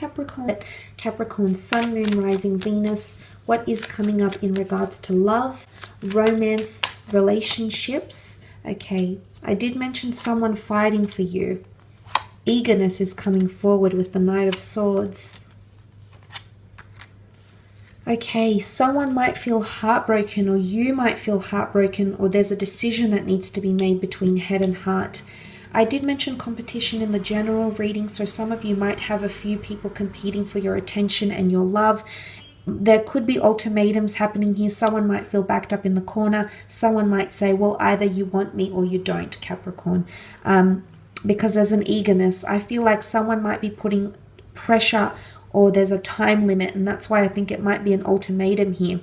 Capricorn, Capricorn, Sun, Moon, Rising, Venus. What is coming up in regards to love, romance, relationships? Okay, I did mention someone fighting for you. Eagerness is coming forward with the Knight of Swords. Okay, someone might feel heartbroken, or you might feel heartbroken, or there's a decision that needs to be made between head and heart. I did mention competition in the general reading, so some of you might have a few people competing for your attention and your love. There could be ultimatums happening here. Someone might feel backed up in the corner. Someone might say, well, either you want me or you don't, Capricorn. Because there's an eagerness. I feel like someone might be putting pressure, or there's a time limit, and that's why I think it might be an ultimatum here.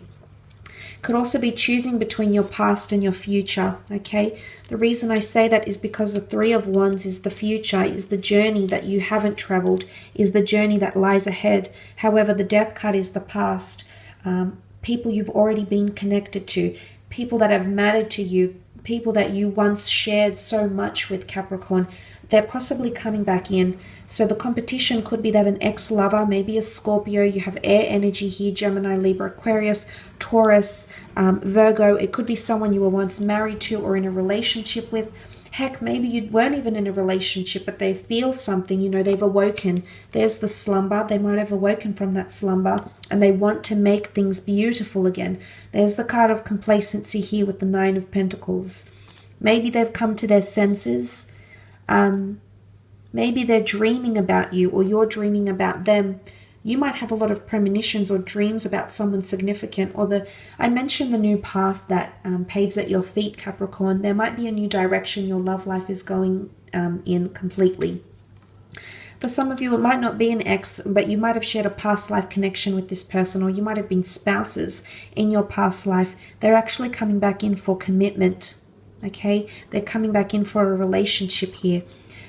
Could also be choosing between your past and your future, okay? The reason I say that is because the Three of Wands is the future, is the journey that you haven't traveled, is the journey that lies ahead. However, the Death card is the past. People you've already been connected to, people that have mattered to you, people that you once shared so much with, Capricorn. They're possibly coming back in. So the competition could be that an ex-lover, maybe a Scorpio, you have air energy here, Gemini, Libra, Aquarius, Taurus, Virgo. It could be someone you were once married to or in a relationship with. Heck, maybe you weren't even in a relationship, but they feel something, you know, they've awoken. There's the slumber. They might have awoken from that slumber and they want to make things beautiful again. There's the card of complacency here with the Nine of Pentacles. Maybe they've come to their senses. Maybe they're dreaming about you, or you're dreaming about them. You might have a lot of premonitions or dreams about someone significant, or I mentioned the new path that paves at your feet, Capricorn. There might be a new direction your love life is going in completely. For some of you, it might not be an ex, but you might have shared a past life connection with this person, or you might have been spouses in your past life. They're actually coming back in for commitment, okay? They're coming back in for a relationship here.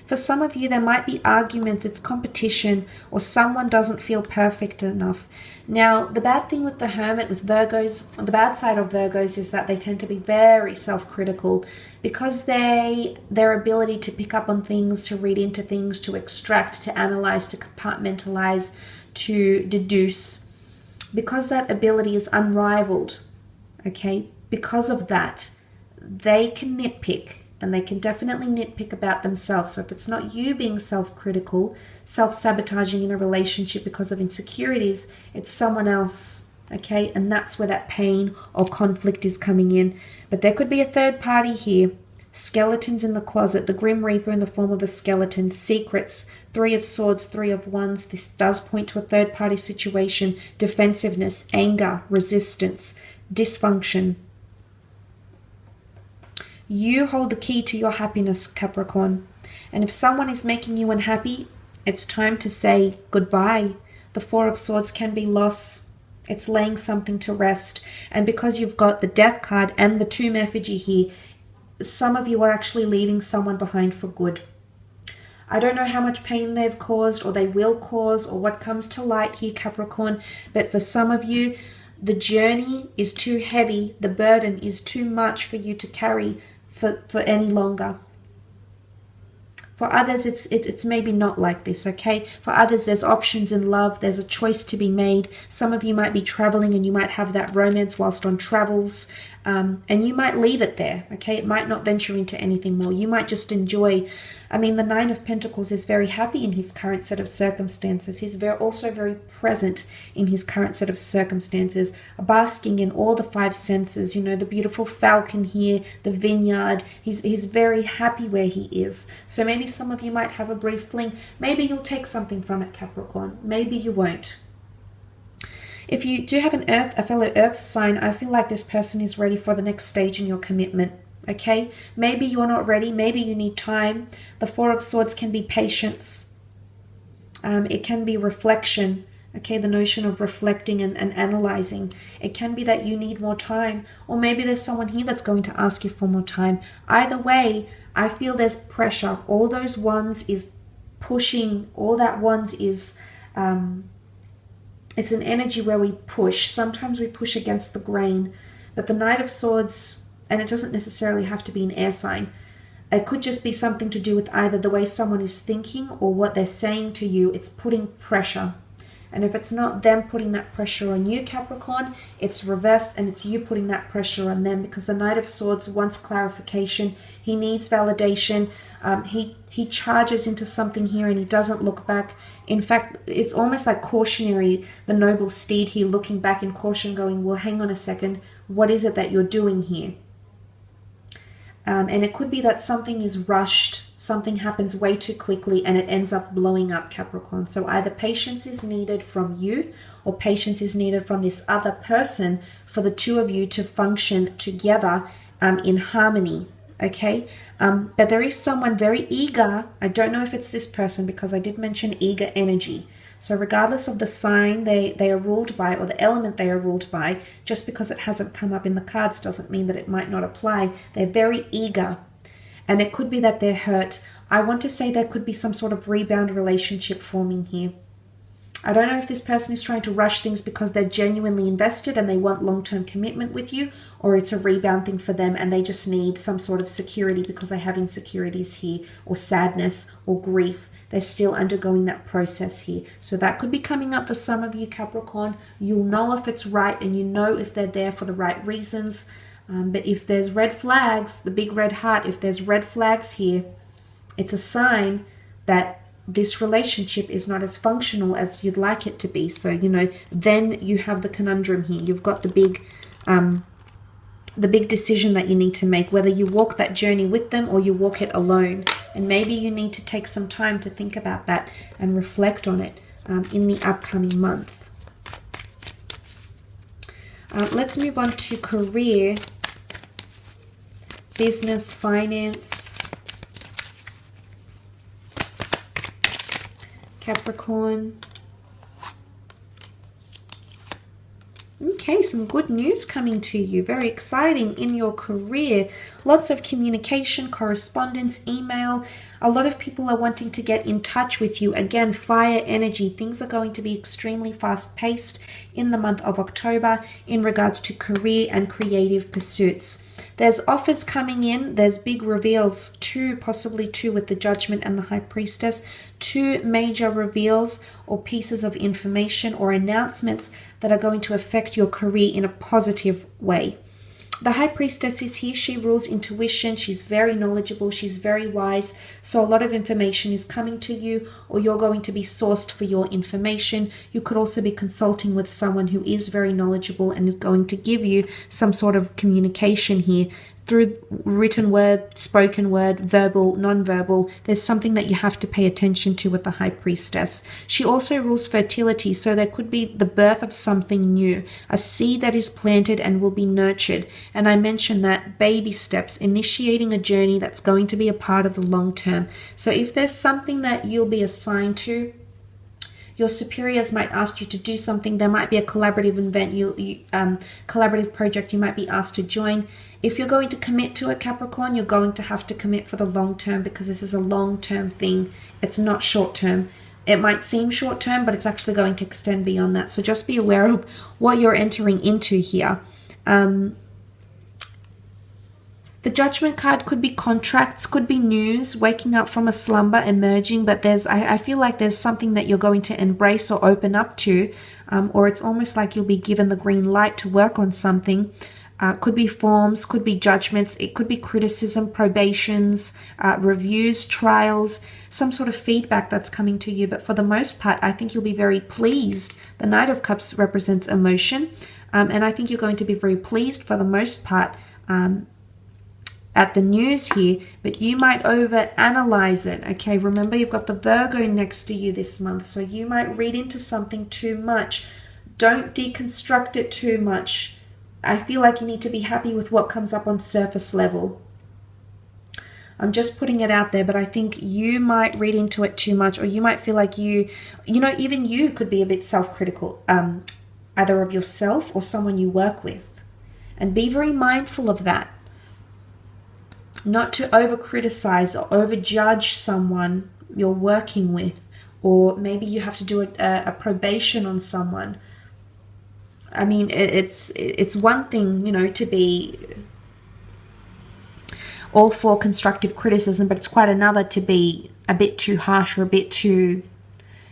For some of you, there might be arguments, it's competition, or someone doesn't feel perfect enough. Now, the bad thing with the Hermit, with Virgos, the bad side of Virgos is that they tend to be very self-critical because their ability to pick up on things, to read into things, to extract, to analyze, to compartmentalize, to deduce, because that ability is unrivaled, okay? Because of that, they can nitpick. And they can definitely nitpick about themselves. So if it's not you being self-critical, self-sabotaging in a relationship because of insecurities, it's someone else, okay? And that's where that pain or conflict is coming in. But there could be a third party here. Skeletons in the closet, the Grim Reaper in the form of a skeleton, secrets, Three of Swords, Three of Wands. This does point to a third party situation, defensiveness, anger, resistance, dysfunction. You hold the key to your happiness, Capricorn. And if someone is making you unhappy, it's time to say goodbye. The Four of Swords can be loss. It's laying something to rest. And because you've got the Death card and the Tomb effigy here, some of you are actually leaving someone behind for good. I don't know how much pain they've caused, or they will cause, or what comes to light here, Capricorn. But for some of you, the journey is too heavy. The burden is too much for you to carry for any longer. For others, it's maybe not like this, okay? For others, there's options in love. There's a choice to be made. Some of you might be traveling and you might have that romance whilst on travels. And you might leave it there, okay? It might not venture into anything more. You might just enjoy. I mean, the Nine of Pentacles is very happy in his current set of circumstances. He's also very present in his current set of circumstances, basking in all the five senses. You know, the beautiful falcon here, the vineyard. He's very happy where he is. So maybe some of you might have a brief fling. Maybe you'll take something from it, Capricorn. Maybe you won't. If you do have a fellow earth sign, I feel like this person is ready for the next stage in your commitment. Okay, maybe you're not ready. Maybe you need time. The Four of Swords can be patience. It can be reflection. Okay, the notion of reflecting and analyzing. It can be that you need more time. Or maybe there's someone here that's going to ask you for more time. Either way, I feel there's pressure. All those ones is pushing. All that ones is... it's an energy where we push. Sometimes we push against the grain. But the Knight of Swords... and it doesn't necessarily have to be an air sign. It could just be something to do with either the way someone is thinking or what they're saying to you. It's putting pressure. And if it's not them putting that pressure on you, Capricorn, it's reversed and it's you putting that pressure on them, because the Knight of Swords wants clarification. He needs validation. He charges into something here and he doesn't look back. In fact, it's almost like cautionary, the noble steed here looking back in caution, going, well, hang on a second. What is it that you're doing here? And it could be that something is rushed, something happens way too quickly and it ends up blowing up, Capricorn. So either patience is needed from you or patience is needed from this other person for the two of you to function together in harmony, okay? But there is someone very eager. I don't know if it's this person because I did mention eager energy. So regardless of the sign they are ruled by or the element they are ruled by, just because it hasn't come up in the cards doesn't mean that it might not apply. They're very eager. And it could be that they're hurt. I want to say there could be some sort of rebound relationship forming here. I don't know if this person is trying to rush things because they're genuinely invested and they want long-term commitment with you, or it's a rebound thing for them and they just need some sort of security because they have insecurities here, or sadness or grief. They're still undergoing that process here. So that could be coming up for some of you, Capricorn. You'll know if it's right and you know if they're there for the right reasons. But if there's red flags, the big red heart, if there's red flags here, it's a sign that this relationship is not as functional as you'd like it to be. So, you know, then you have the conundrum here. You've got the big decision that you need to make, whether you walk that journey with them or you walk it alone. And maybe you need to take some time to think about that and reflect on it in the upcoming month. Let's move on to career, business, finance. Capricorn. Okay, some good news coming to you. Very exciting in your career. Lots of communication, correspondence, email. A lot of people are wanting to get in touch with you. Again, fire energy. Things are going to be extremely fast-paced in the month of October in regards to career and creative pursuits. There's offers coming in. There's big reveals, possibly two with the Judgment and the High Priestess. Two major reveals or pieces of information or announcements that are going to affect your career in a positive way. The High Priestess is here. She rules intuition. She's very knowledgeable. She's very wise. So a lot of information is coming to you, or you're going to be sourced for your information. You could also be consulting with someone who is very knowledgeable and is going to give you some sort of communication here through written word, spoken word, verbal, non-verbal. There's something that you have to pay attention to with the High Priestess. She also rules fertility, so there could be the birth of something new, a seed that is planted and will be nurtured. And I mentioned that baby steps, initiating a journey that's going to be a part of the long term. So if there's something that you'll be assigned to, your superiors might ask you to do something. There might be a collaborative event, collaborative project you might be asked to join. If you're going to commit to it, Capricorn, you're going to have to commit for the long term, because this is a long-term thing. It's not short-term. It might seem short-term, but it's actually going to extend beyond that. So just be aware of what you're entering into here. The Judgment card could be contracts, could be news, waking up from a slumber, emerging, but I feel like there's something that you're going to embrace or open up to, or it's almost like you'll be given the green light to work on something. Could be forms, could be judgments, it could be criticism, probations, reviews, trials, some sort of feedback that's coming to you. But for the most part, I think you'll be very pleased. The Knight of Cups represents emotion, and I think you're going to be very pleased for the most part at the news here, but you might over-analyze it, okay? Remember, you've got the Virgo next to you this month, so you might read into something too much. Don't deconstruct it too much. I feel like you need to be happy with what comes up on surface level. I'm just putting it out there, but I think you might read into it too much, or you might feel like even you could be a bit self-critical, either of yourself or someone you work with. And be very mindful of that. Not to over-criticize or over-judge someone you're working with, or maybe you have to do a probation on someone. I mean, it's one thing, to be, all for constructive criticism, but it's quite another to be a bit too harsh or a bit too,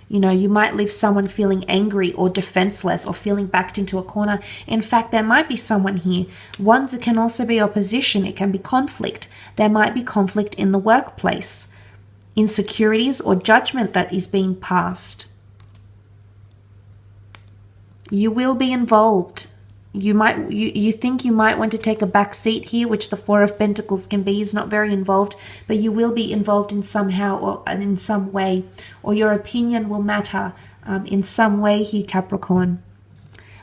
you might leave someone feeling angry or defenseless or feeling backed into a corner. In fact, there might be someone here. Wands can also be opposition. It can be conflict. There might be conflict in the workplace, insecurities or judgment that is being passed. You will be involved. You think you might want to take a back seat here, which the Four of Pentacles can be. Is not very involved, but you will be involved in somehow or in some way, or your opinion will matter in some way here, Capricorn.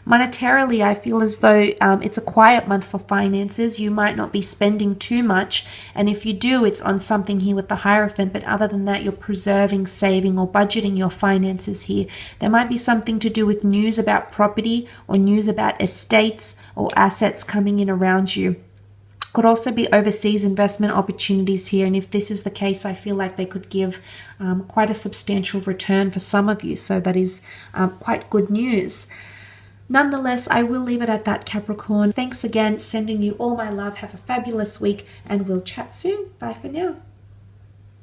Monetarily, I feel as though it's a quiet month for finances. You might not be spending too much, and if you do, it's on something here with the Hierophant, but other than that, you're preserving, saving, or budgeting your finances here. There might be something to do with news about property or news about estates or assets coming in around you. Could also be overseas investment opportunities here, and if this is the case, I feel like they could give quite a substantial return for some of you, so that is quite good news. Nonetheless, I will leave it at that, Capricorn. Thanks again, sending you all my love. Have a fabulous week, and we'll chat soon. Bye for now.